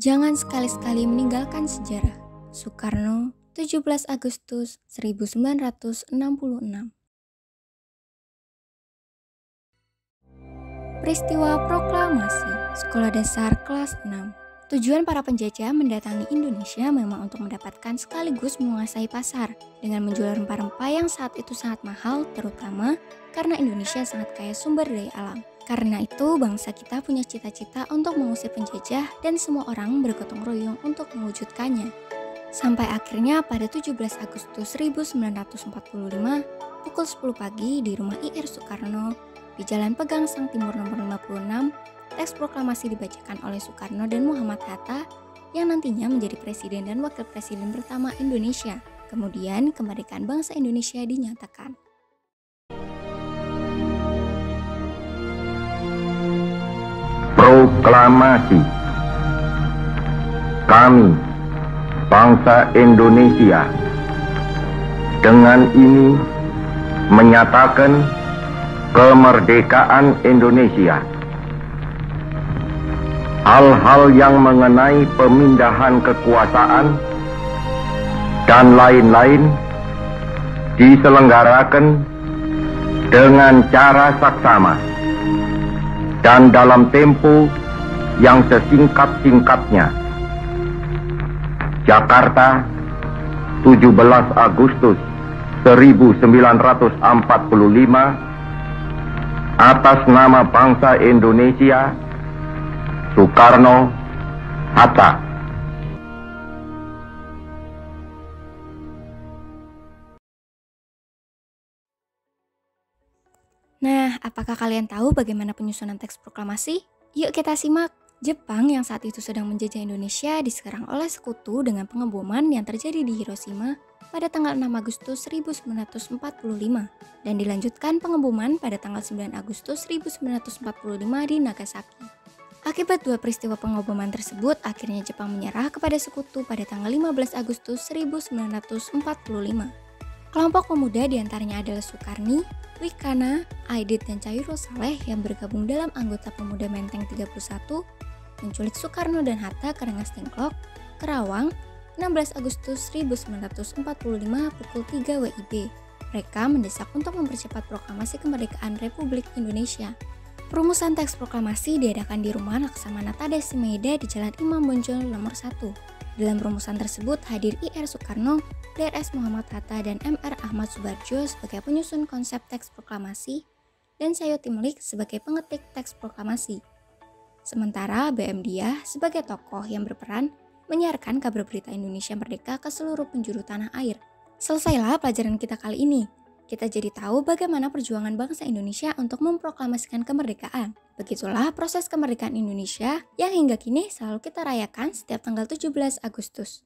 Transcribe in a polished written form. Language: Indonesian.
Jangan sekali-sekali meninggalkan sejarah. Soekarno, 17 Agustus 1966. Peristiwa Proklamasi Sekolah Dasar Kelas 6. Tujuan para penjajah mendatangi Indonesia memang untuk mendapatkan sekaligus menguasai pasar dengan menjual rempah-rempah yang saat itu sangat mahal, terutama karena Indonesia sangat kaya sumber daya alam. Karena itu, bangsa kita punya cita-cita untuk mengusir penjajah dan semua orang bergotong royong untuk mewujudkannya. Sampai akhirnya pada 17 Agustus 1945, pukul 10 pagi di rumah IR Soekarno, di Jalan Pegang Sang Timur nomor 56, teks proklamasi dibacakan oleh Soekarno dan Muhammad Hatta yang nantinya menjadi presiden dan wakil presiden pertama Indonesia. Kemudian kemerdekaan bangsa Indonesia dinyatakan. Proklamasi. Kami, bangsa Indonesia, dengan ini menyatakan kemerdekaan Indonesia. Hal-hal yang mengenai pemindahan kekuasaan dan lain-lain diselenggarakan dengan cara saksama dan dalam tempo yang sesingkat-singkatnya. Jakarta, 17 Agustus 1945, atas nama bangsa Indonesia, Soekarno, Hatta. Nah, apakah kalian tahu bagaimana penyusunan teks proklamasi? Yuk kita simak. Jepang yang saat itu sedang menjajah Indonesia diserang oleh sekutu dengan pengeboman yang terjadi di Hiroshima pada tanggal 6 Agustus 1945 dan dilanjutkan pengeboman pada tanggal 9 Agustus 1945 di Nagasaki. Akibat dua peristiwa pengeboman tersebut, akhirnya Jepang menyerah kepada sekutu pada tanggal 15 Agustus 1945. Kelompok pemuda diantaranya adalah Sukarni, Wikana, Aidit, dan Cairo Saleh yang bergabung dalam anggota pemuda Menteng 31, menculik Soekarno dan Hatta ke Rengas Dengklok, Kerawang, 16 Agustus 1945 pukul 3 WIB. Mereka mendesak untuk mempercepat proklamasi kemerdekaan Republik Indonesia. Perumusan teks proklamasi diadakan di rumah Laksamana Tadasi Meida di Jalan Imam Bonjol nomor 1. Dalam perumusan tersebut hadir IR Soekarno, DRS Muhammad Hatta, dan MR Ahmad Subarjo sebagai penyusun konsep teks proklamasi, dan Sayo Timlik sebagai pengetik teks proklamasi. Sementara BM Diah sebagai tokoh yang berperan menyiarkan kabar berita Indonesia merdeka ke seluruh penjuru tanah air. Selesailah pelajaran kita kali ini. Kita jadi tahu bagaimana perjuangan bangsa Indonesia untuk memproklamasikan kemerdekaan. Begitulah proses kemerdekaan Indonesia yang hingga kini selalu kita rayakan setiap tanggal 17 Agustus.